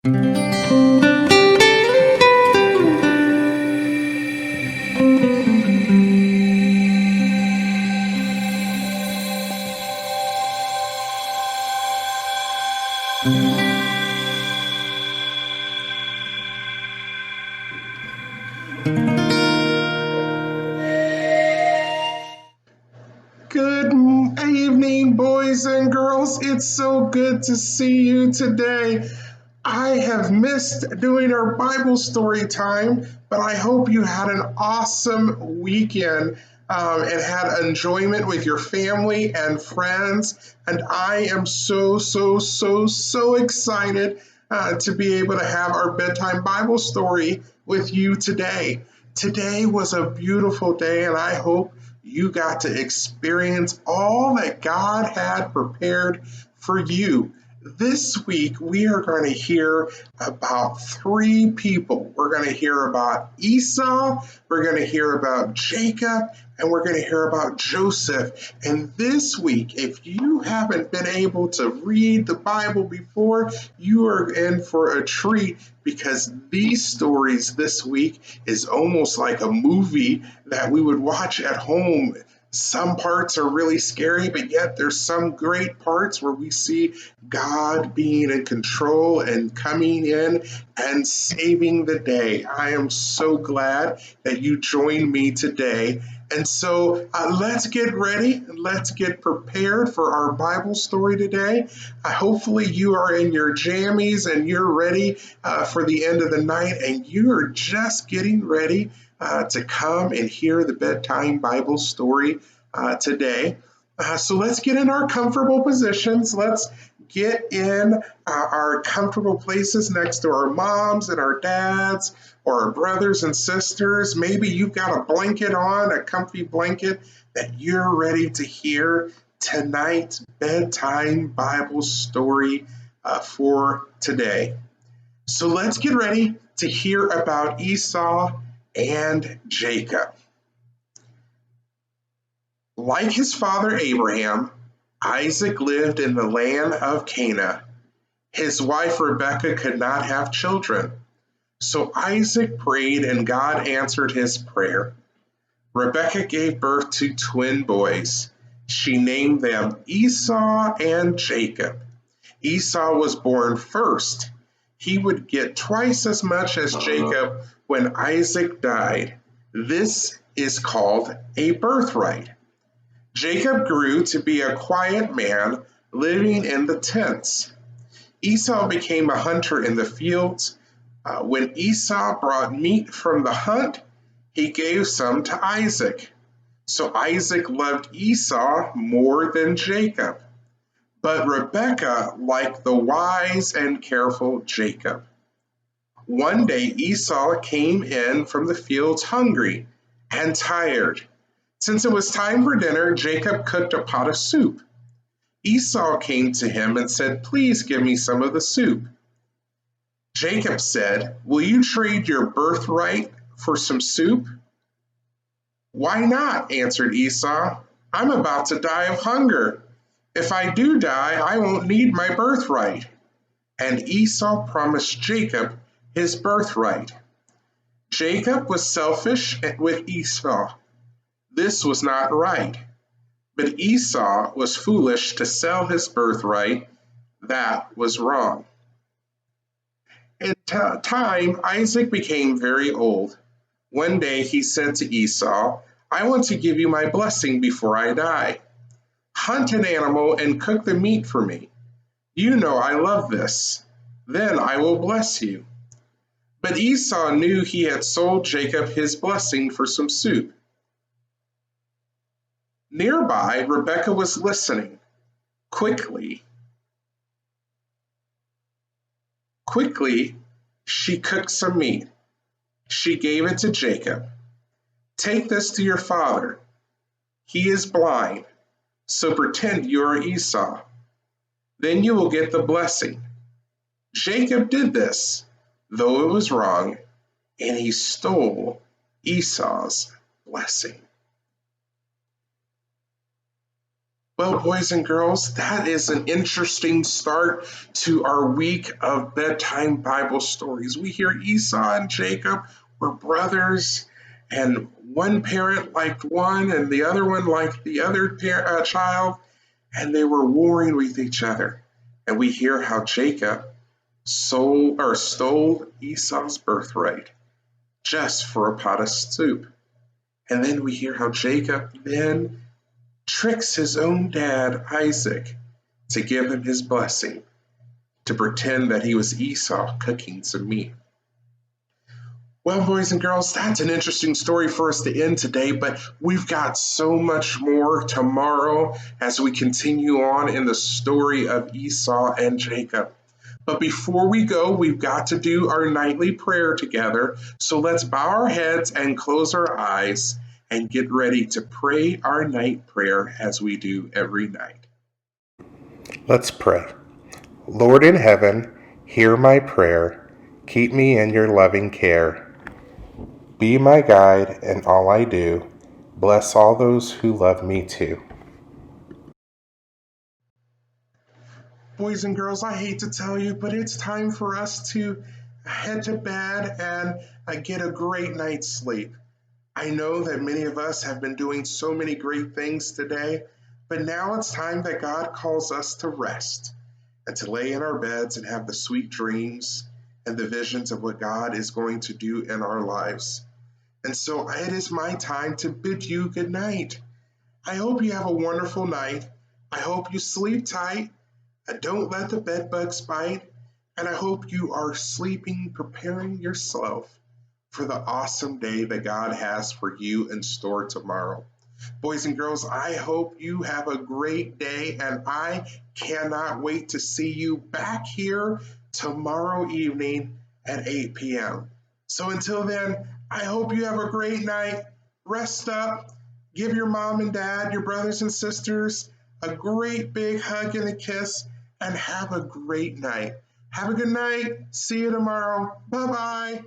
Good evening, boys and girls. It's so good to see you today. I have missed doing our Bible story time, but I hope you had an awesome weekend and had enjoyment with your family and friends. And I am so excited to be able to have our bedtime Bible story with you today. Today was a beautiful day, and I hope you got to experience all that God had prepared for you. This week, we are going to hear about three people. We're going to hear about Esau, we're going to hear about Jacob, and we're going to hear about Joseph. And this week, if you haven't been able to read the Bible before, you are in for a treat because these stories this week is almost like a movie that we would watch at home. Some parts are really scary, but yet there's some great parts where we see God being in control and coming in and saving the day. I am so glad that you joined me today. And so let's get ready and let's get prepared for our Bible story today. Hopefully you are in your jammies and you're ready for the end of the night and you are just getting ready to come and hear the bedtime Bible story today. So let's get in our comfortable positions. Let's get in our comfortable places next to our moms and our dads or our brothers and sisters. Maybe you've got a blanket on, a comfy blanket that you're ready to hear tonight's bedtime Bible story for today. So let's get ready to hear about Esau and Jacob. Like his father Abraham, Isaac lived in the land of Canaan. His wife Rebekah could not have children, so Isaac prayed and God answered his prayer. Rebekah gave birth to twin boys. She named them Esau and Jacob. Esau was born first. He would get twice as much as Jacob when Isaac died. This is called a birthright. Jacob grew to be a quiet man living in the tents. Esau became a hunter in the fields. When Esau brought meat from the hunt, he gave some to Isaac. So Isaac loved Esau more than Jacob. But Rebekah liked the wise and careful Jacob. One day Esau came in from the fields hungry and tired. Since it was time for dinner, Jacob cooked a pot of soup. Esau came to him and said, "Please give me some of the soup." Jacob said, "Will you trade your birthright for some soup?" "Why not?" answered Esau. "I'm about to die of hunger. If I do die, I won't need my birthright." And Esau promised Jacob his birthright. Jacob was selfish with Esau. This was not right. But Esau was foolish to sell his birthright. That was wrong. In time, Isaac became very old. One day he said to Esau, "I want to give you my blessing before I die. Hunt an animal and cook the meat for me. You know I love this. Then I will bless you." But Esau knew he had sold Jacob his blessing for some soup. Nearby, Rebekah was listening. Quickly, she cooked some meat. She gave it to Jacob. "Take this to your father. He is blind, so pretend you are Esau. Then you will get the blessing." Jacob did this, though it was wrong, and he stole Esau's blessing. Well, boys and girls, that is an interesting start to our week of bedtime Bible stories. We hear Esau and Jacob were brothers, and one parent liked one, and the other one liked the other child, and they were warring with each other. And we hear how Jacob stole Esau's birthright just for a pot of soup. And then we hear how Jacob then tricks his own dad, Isaac, to give him his blessing, to pretend that he was Esau cooking some meat. Well, boys and girls, that's an interesting story for us to end today, but we've got so much more tomorrow as we continue on in the story of Esau and Jacob. But before we go, we've got to do our nightly prayer together. So let's bow our heads and close our eyes and get ready to pray our night prayer as we do every night. Let's pray. Lord in heaven, hear my prayer. Keep me in your loving care. Be my guide in all I do. Bless all those who love me too. Boys and girls, I hate to tell you, but it's time for us to head to bed and get a great night's sleep. I know that many of us have been doing so many great things today, but now it's time that God calls us to rest and to lay in our beds and have the sweet dreams and the visions of what God is going to do in our lives. And so it is my time to bid you good night. I hope you have a wonderful night. I hope you sleep tight and don't let the bed bugs bite. And I hope you are sleeping, preparing yourself for the awesome day that God has for you in store tomorrow. Boys and girls, I hope you have a great day, and I cannot wait to see you back here tomorrow evening at 8 p.m. So until then, I hope you have a great night. Rest up. Give your mom and dad, your brothers and sisters, a great big hug and a kiss, and have a great night. Have a good night. See you tomorrow. Bye-bye.